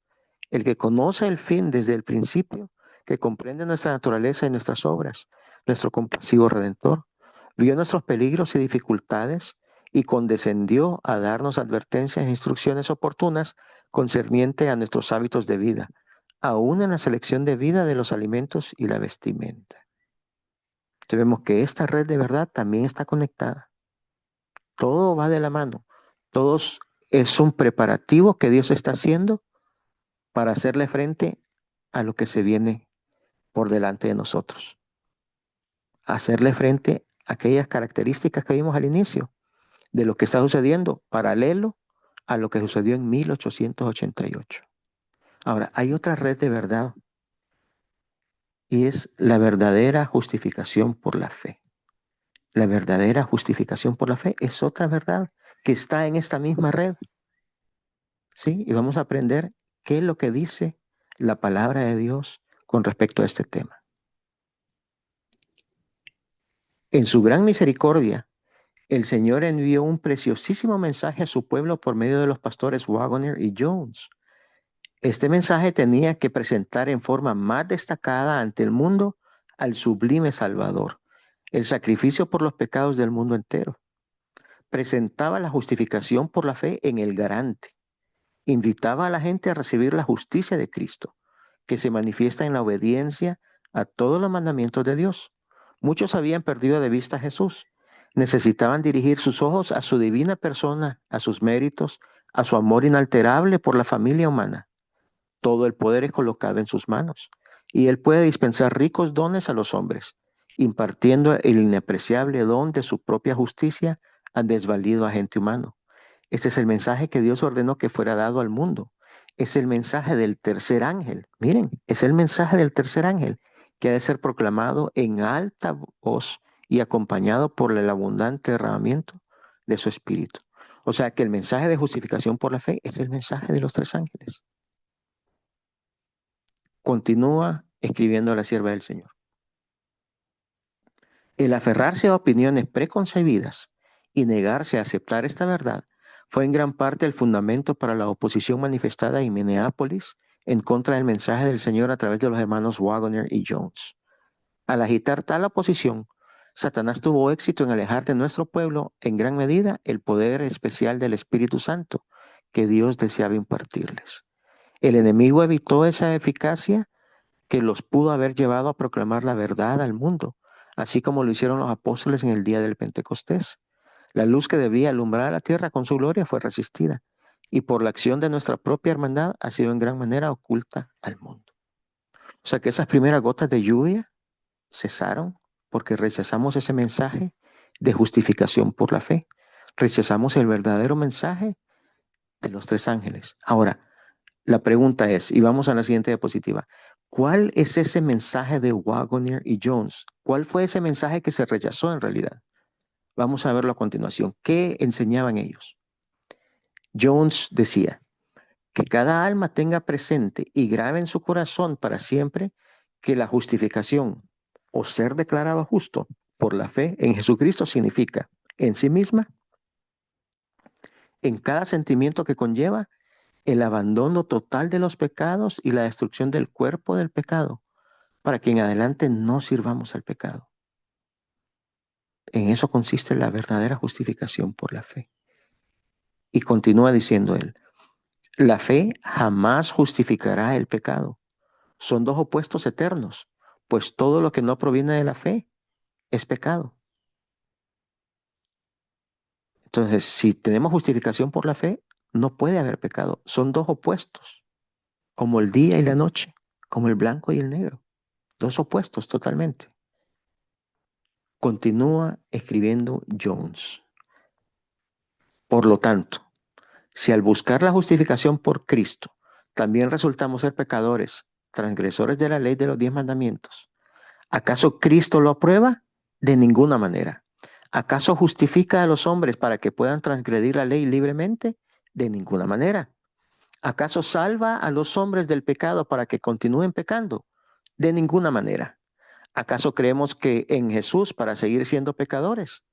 El que conoce el fin desde el principio, que comprende nuestra naturaleza y nuestras obras, nuestro compasivo Redentor, vio nuestros peligros y dificultades y condescendió a darnos advertencias e instrucciones oportunas concerniente a nuestros hábitos de vida, aún en la selección de vida de los alimentos y la vestimenta. Entonces vemos que esta red de verdad también está conectada. Todo va de la mano. Todos es un preparativo que Dios está haciendo para hacerle frente a lo que se viene por delante de nosotros. Hacerle frente a aquellas características que vimos al inicio de lo que está sucediendo paralelo a lo que sucedió en 1888. Ahora, hay otra red de verdad y es la verdadera justificación por la fe. La verdadera justificación por la fe es otra verdad que está en esta misma red. ¿Sí? Y vamos a aprender qué es lo que dice la palabra de Dios con respecto a este tema. En su gran misericordia, el Señor envió un preciosísimo mensaje a su pueblo por medio de los pastores Waggoner y Jones. Este mensaje tenía que presentar en forma más destacada ante el mundo al sublime Salvador, el sacrificio por los pecados del mundo entero. Presentaba la justificación por la fe en el garante. Invitaba a la gente a recibir la justicia de Cristo, que se manifiesta en la obediencia a todos los mandamientos de Dios. Muchos habían perdido de vista a Jesús. Necesitaban dirigir sus ojos a su divina persona, a sus méritos, a su amor inalterable por la familia humana. Todo el poder es colocado en sus manos, y Él puede dispensar ricos dones a los hombres, impartiendo el inapreciable don de su propia justicia al desvalido agente humano. Este es el mensaje que Dios ordenó que fuera dado al mundo. Es el mensaje del tercer ángel. Miren, es el mensaje del tercer ángel que ha de ser proclamado en alta voz y acompañado por el abundante derramamiento de su espíritu. O sea que el mensaje de justificación por la fe es el mensaje de los tres ángeles. Continúa escribiendo la sierva del Señor. El aferrarse a opiniones preconcebidas y negarse a aceptar esta verdad fue en gran parte el fundamento para la oposición manifestada en Minneapolis en contra del mensaje del Señor a través de los hermanos Waggoner y Jones. Al agitar tal oposición, Satanás tuvo éxito en alejar de nuestro pueblo en gran medida el poder especial del Espíritu Santo que Dios deseaba impartirles. El enemigo evitó esa eficacia que los pudo haber llevado a proclamar la verdad al mundo, así como lo hicieron los apóstoles en el día del Pentecostés. La luz que debía alumbrar a la tierra con su gloria fue resistida, y por la acción de nuestra propia hermandad ha sido en gran manera oculta al mundo. O sea que esas primeras gotas de lluvia cesaron porque rechazamos ese mensaje de justificación por la fe. Rechazamos el verdadero mensaje de los tres ángeles. Ahora, la pregunta es, y vamos a la siguiente diapositiva, ¿cuál es ese mensaje de Waggoner y Jones? ¿Cuál fue ese mensaje que se rechazó en realidad? Vamos a verlo a continuación. ¿Qué enseñaban ellos? Jones decía que cada alma tenga presente y grabe en su corazón para siempre que la justificación o ser declarado justo por la fe en Jesucristo significa en sí misma en cada sentimiento que conlleva el abandono total de los pecados y la destrucción del cuerpo del pecado, para que en adelante no sirvamos al pecado. En eso consiste la verdadera justificación por la fe. Y continúa diciendo él, la fe jamás justificará el pecado. Son dos opuestos eternos, pues todo lo que no proviene de la fe es pecado. Entonces, si tenemos justificación por la fe, no puede haber pecado. Son dos opuestos, como el día y la noche, como el blanco y el negro. Dos opuestos totalmente. Continúa escribiendo Jones. Por lo tanto, si al buscar la justificación por Cristo, también resultamos ser pecadores, transgresores de la ley de los 10 mandamientos, ¿acaso Cristo lo aprueba? De ninguna manera. ¿Acaso justifica a los hombres para que puedan transgredir la ley libremente? De ninguna manera. ¿Acaso salva a los hombres del pecado para que continúen pecando? De ninguna manera. ¿Acaso creemos que en Jesús para seguir siendo pecadores?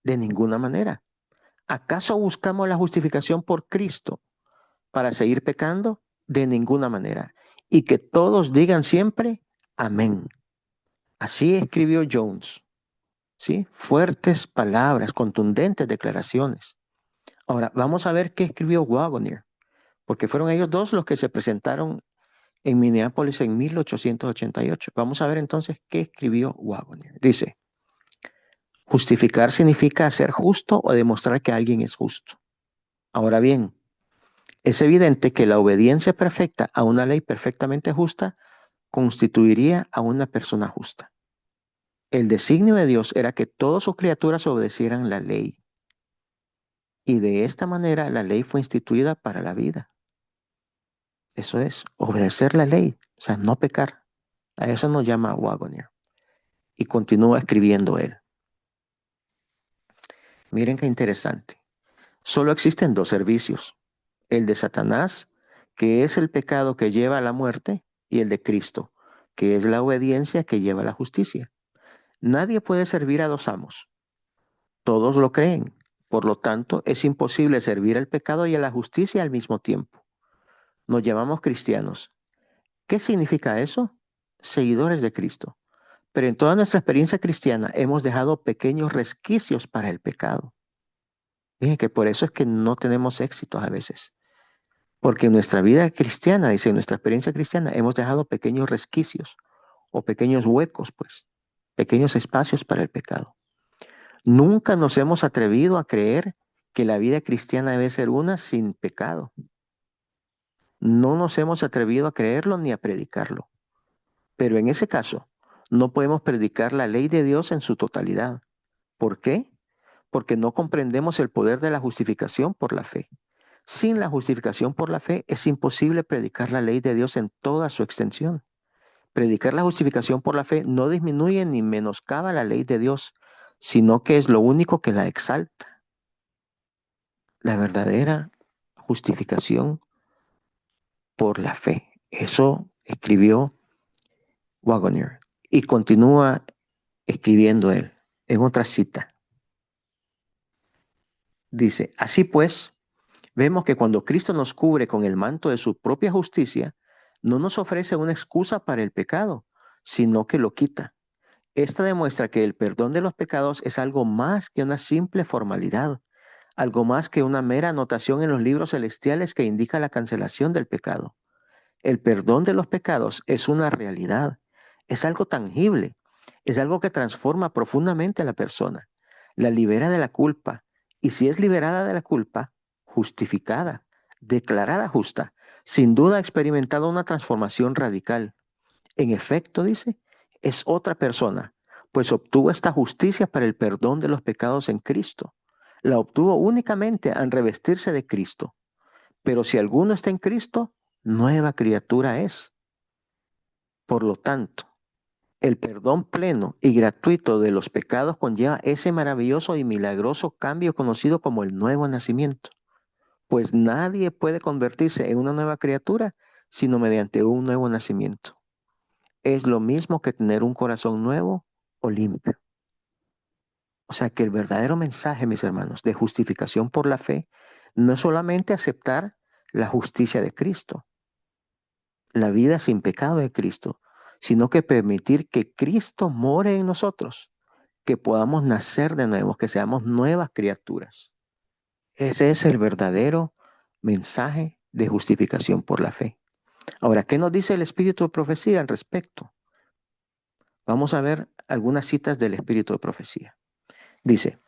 De ninguna manera. ¿Acaso buscamos la justificación por Cristo para seguir pecando? De ninguna manera. Y que todos digan siempre, amén. Así escribió Jones. ¿Sí? Fuertes palabras, contundentes declaraciones. Ahora, vamos a ver qué escribió Waggoner, porque fueron ellos dos los que se presentaron en Minneapolis en 1888. Vamos a ver entonces qué escribió Waggoner. Dice, justificar significa ser justo o demostrar que alguien es justo. Ahora bien, es evidente que la obediencia perfecta a una ley perfectamente justa constituiría a una persona justa. El designio de Dios era que todas sus criaturas obedecieran la ley. Y de esta manera la ley fue instituida para la vida. Eso es, obedecer la ley, o sea, no pecar. A eso nos llama Waggoner. Y continúa escribiendo él. Miren qué interesante. Solo existen dos servicios. El de Satanás, que es el pecado que lleva a la muerte, y el de Cristo, que es la obediencia que lleva a la justicia. Nadie puede servir a dos amos. Todos lo creen. Por lo tanto, es imposible servir al pecado y a la justicia al mismo tiempo. Nos llamamos cristianos. ¿Qué significa eso? Seguidores de Cristo. Pero en toda nuestra experiencia cristiana hemos dejado pequeños resquicios para el pecado. Miren que por eso es que no tenemos éxitos a veces. Porque en nuestra vida cristiana, dice, en nuestra experiencia cristiana, hemos dejado pequeños resquicios o pequeños huecos, pues, pequeños espacios para el pecado. Nunca nos hemos atrevido a creer que la vida cristiana debe ser una sin pecado. No nos hemos atrevido a creerlo ni a predicarlo. Pero en ese caso, no podemos predicar la ley de Dios en su totalidad. ¿Por qué? Porque no comprendemos el poder de la justificación por la fe. Sin la justificación por la fe es imposible predicar la ley de Dios en toda su extensión. Predicar la justificación por la fe no disminuye ni menoscaba la ley de Dios, sino que es lo único que la exalta. La verdadera justificación por la fe. Eso escribió Waggoner y continúa escribiendo él en otra cita. Dice, así pues, vemos que cuando Cristo nos cubre con el manto de su propia justicia, no nos ofrece una excusa para el pecado, sino que lo quita. Esta demuestra que el perdón de los pecados es algo más que una simple formalidad, algo más que una mera anotación en los libros celestiales que indica la cancelación del pecado. El perdón de los pecados es una realidad, es algo tangible, es algo que transforma profundamente a la persona, la libera de la culpa, y si es liberada de la culpa, justificada, declarada justa, sin duda ha experimentado una transformación radical. En efecto, dice, es otra persona, pues obtuvo esta justicia para el perdón de los pecados en Cristo. La obtuvo únicamente al revestirse de Cristo. Pero si alguno está en Cristo, nueva criatura es. Por lo tanto, el perdón pleno y gratuito de los pecados conlleva ese maravilloso y milagroso cambio conocido como el nuevo nacimiento. Pues nadie puede convertirse en una nueva criatura sino mediante un nuevo nacimiento. Es lo mismo que tener un corazón nuevo o limpio. O sea que el verdadero mensaje, mis hermanos, de justificación por la fe No es solamente aceptar la justicia de Cristo, la vida sin pecado de Cristo, sino que permitir que Cristo more en nosotros, que podamos nacer de nuevo, que seamos nuevas criaturas. Ese es el verdadero mensaje de justificación por la fe. Ahora, ¿qué nos dice el Espíritu de Profecía al respecto? Vamos a ver algunas citas del Espíritu de Profecía. Dice,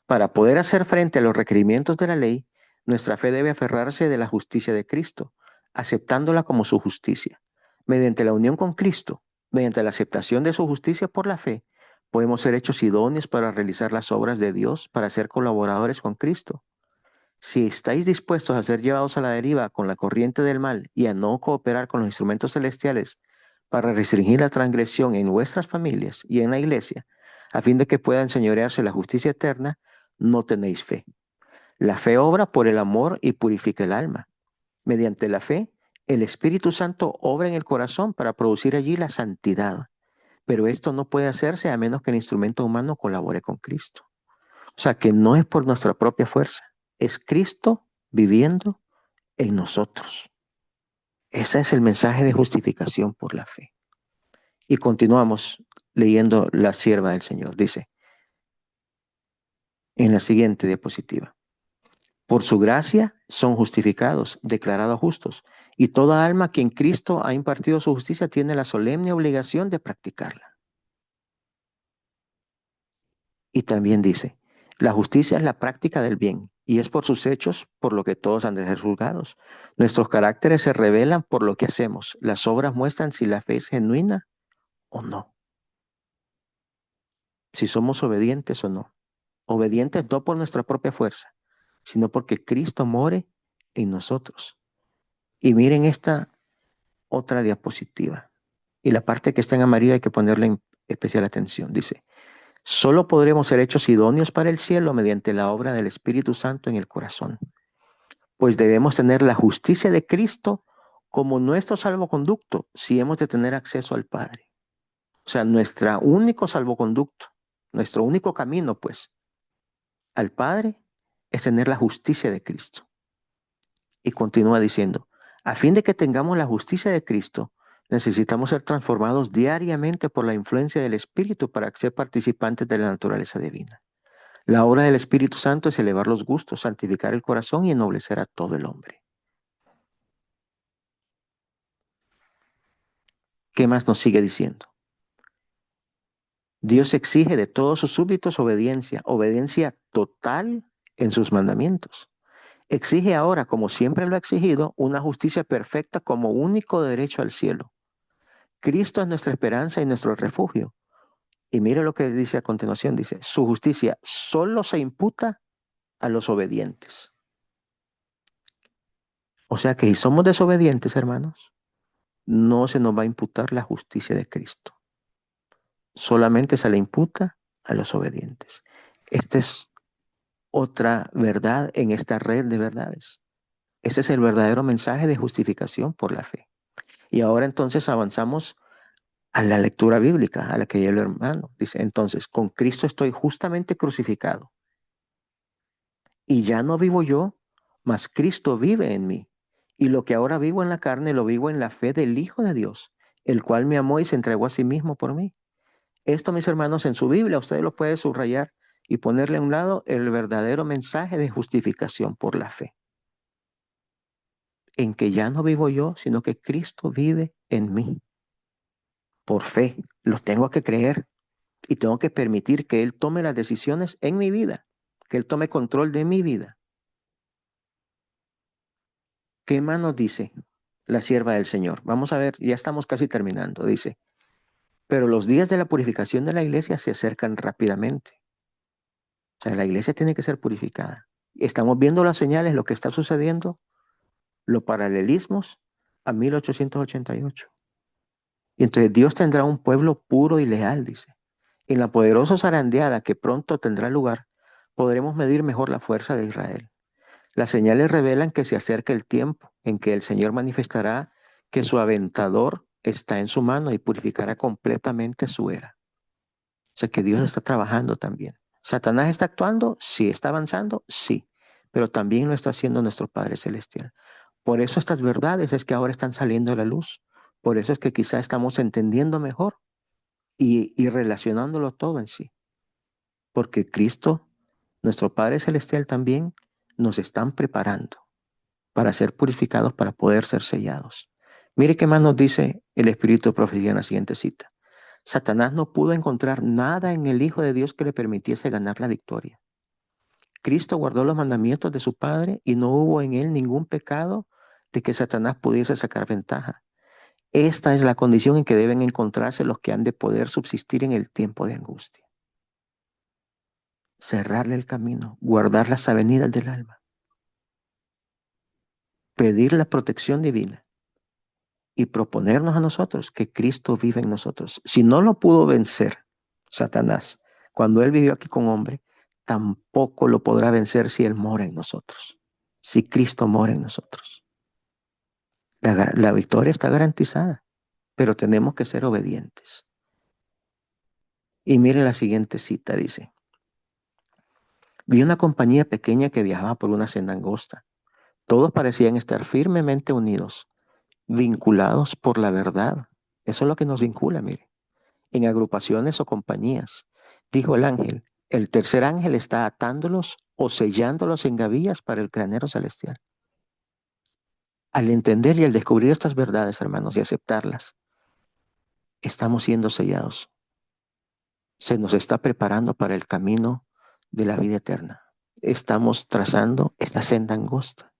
para poder hacer frente a los requerimientos de la ley, nuestra fe debe aferrarse de la justicia de Cristo, aceptándola como su justicia. Mediante la unión con Cristo, mediante la aceptación de su justicia por la fe, podemos ser hechos idóneos para realizar las obras de Dios, para ser colaboradores con Cristo. Si estáis dispuestos a ser llevados a la deriva con la corriente del mal y a no cooperar con los instrumentos celestiales para restringir la transgresión en vuestras familias y en la iglesia, a fin de que pueda enseñorearse la justicia eterna, no tenéis fe. La fe obra por el amor y purifica el alma. Mediante la fe, el Espíritu Santo obra en el corazón para producir allí la santidad. Pero esto no puede hacerse a menos que el instrumento humano colabore con Cristo. O sea que no es por nuestra propia fuerza, es Cristo viviendo en nosotros. Ese es el mensaje de justificación por la fe. Y continuamos leyendo la sierva del Señor. Dice en la siguiente diapositiva. Por su gracia son justificados, declarados justos, y toda alma que en Cristo ha impartido su justicia tiene la solemne obligación de practicarla. Y también dice, la justicia es la práctica del bien, y es por sus hechos por lo que todos han de ser juzgados. Nuestros caracteres se revelan por lo que hacemos. Las obras muestran si la fe es genuina o no, si somos obedientes o no. Obedientes no por nuestra propia fuerza, sino porque Cristo more en nosotros. Y miren esta otra diapositiva. Y la parte que está en amarillo hay que ponerle en especial atención. Dice, solo podremos ser hechos idóneos para el cielo mediante la obra del Espíritu Santo en el corazón. Pues debemos tener la justicia de Cristo como nuestro salvoconducto si hemos de tener acceso al Padre. O sea, nuestro único salvoconducto, nuestro único camino, pues, al Padre es tener la justicia de Cristo. Y continúa diciendo, a fin de que tengamos la justicia de Cristo, necesitamos ser transformados diariamente por la influencia del Espíritu para ser participantes de la naturaleza divina. La obra del Espíritu Santo es elevar los gustos, santificar el corazón y ennoblecer a todo el hombre. ¿Qué más nos sigue diciendo? Dios exige de todos sus súbditos obediencia, obediencia total en sus mandamientos. Exige ahora, como siempre lo ha exigido, una justicia perfecta como único derecho al cielo. Cristo es nuestra esperanza y nuestro refugio. Y mire lo que dice a continuación, dice, su justicia solo se imputa a los obedientes. O sea que si somos desobedientes, hermanos, no se nos va a imputar la justicia de Cristo. Solamente se le imputa a los obedientes. Esta es otra verdad en esta red de verdades. Este es el verdadero mensaje de justificación por la fe. Y ahora entonces avanzamos a la lectura bíblica, a la que ya el hermano dice, entonces, con Cristo estoy justamente crucificado. Y ya no vivo yo, mas Cristo vive en mí. Y lo que ahora vivo en la carne, lo vivo en la fe del Hijo de Dios, el cual me amó y se entregó a sí mismo por mí. Esto, mis hermanos, en su Biblia, usted lo puede subrayar y ponerle a un lado el verdadero mensaje de justificación por la fe. En que ya no vivo yo, sino que Cristo vive en mí. Por fe, lo tengo que creer y tengo que permitir que Él tome las decisiones en mi vida, que Él tome control de mi vida. ¿Qué más nos dice la sierva del Señor? Vamos a ver, ya estamos casi terminando. Dice, pero los días de la purificación de la iglesia se acercan rápidamente. O sea, la iglesia tiene que ser purificada. Estamos viendo las señales, lo que está sucediendo, los paralelismos a 1888. Y entonces Dios tendrá un pueblo puro y leal, dice. En la poderosa zarandeada que pronto tendrá lugar, podremos medir mejor la fuerza de Israel. Las señales revelan que se acerca el tiempo en que el Señor manifestará que su aventador está en su mano y purificará completamente su era. O sea que Dios está trabajando también. ¿Satanás está actuando? Sí. ¿Está avanzando? Sí. pero también lo está haciendo nuestro Padre Celestial. Por eso estas verdades es que ahora están saliendo a la luz. Por eso es que quizá estamos entendiendo mejor y relacionándolo todo en sí. Porque Cristo, nuestro Padre Celestial también, nos están preparando para ser purificados, para poder ser sellados. Mire qué más nos dice el Espíritu de Profecía en la siguiente cita. Satanás no pudo encontrar nada en el Hijo de Dios que le permitiese ganar la victoria. Cristo guardó los mandamientos de su Padre y no hubo en él ningún pecado de que Satanás pudiese sacar ventaja. Esta es la condición en que deben encontrarse los que han de poder subsistir en el tiempo de angustia. Cerrarle el camino, guardar las avenidas del alma, pedir la protección divina y proponernos a nosotros que Cristo vive en nosotros. Si no lo pudo vencer Satanás cuando él vivió aquí con hombre, tampoco lo podrá vencer si él mora en nosotros, si Cristo mora en nosotros. La victoria está garantizada, pero tenemos que ser obedientes. Y miren la siguiente cita, dice, vi una compañía pequeña que viajaba por una senda angosta. Todos parecían estar firmemente unidos, vinculados por la verdad. Eso es lo que nos vincula, mire, en agrupaciones o compañías. Dijo el ángel, el tercer ángel está atándolos o sellándolos en gavillas para el granero celestial. Al entender y al descubrir estas verdades, hermanos, y aceptarlas, estamos siendo sellados. Se nos está preparando para el camino de la vida eterna. Estamos trazando esta senda angosta.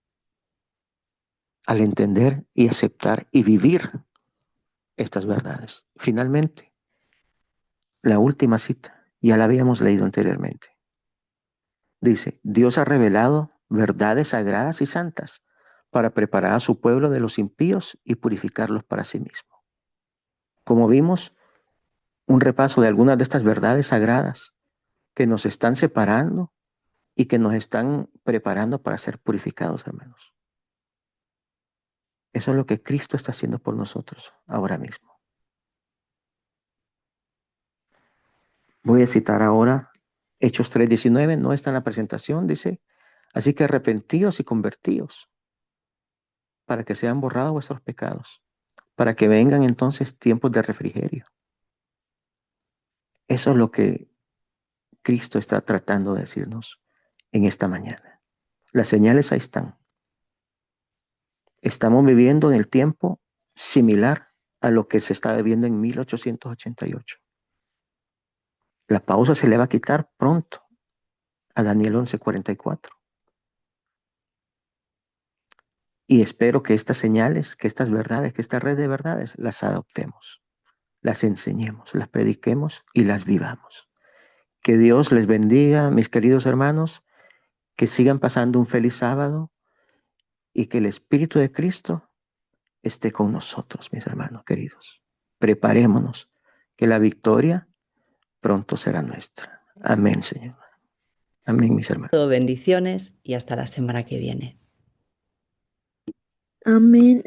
Al entender y aceptar y vivir estas verdades. Finalmente, la última cita, ya la habíamos leído anteriormente. Dice, Dios ha revelado verdades sagradas y santas para preparar a su pueblo de los impíos y purificarlos para sí mismo. Como vimos, un repaso de algunas de estas verdades sagradas que nos están separando y que nos están preparando para ser purificados, hermanos. Eso es lo que Cristo está haciendo por nosotros ahora mismo. Voy a citar ahora Hechos 3:19, no está en la presentación, dice, así que arrepentíos y convertíos para que sean borrados vuestros pecados, para que vengan entonces tiempos de refrigerio. Eso es lo que Cristo está tratando de decirnos en esta mañana. Las señales ahí están. Estamos viviendo en el tiempo similar a lo que se estaba viviendo en 1888. La pausa se le va a quitar pronto a Daniel 11:44. Y espero que estas señales, que estas verdades, que esta red de verdades las adoptemos, las enseñemos, las prediquemos y las vivamos. Que Dios les bendiga, mis queridos hermanos, que sigan pasando un feliz sábado y que el Espíritu de Cristo esté con nosotros, mis hermanos queridos. Preparémonos, que la victoria pronto será nuestra. Amén, Señor. Amén, mis hermanos. Todo bendiciones y hasta la semana que viene. Amén.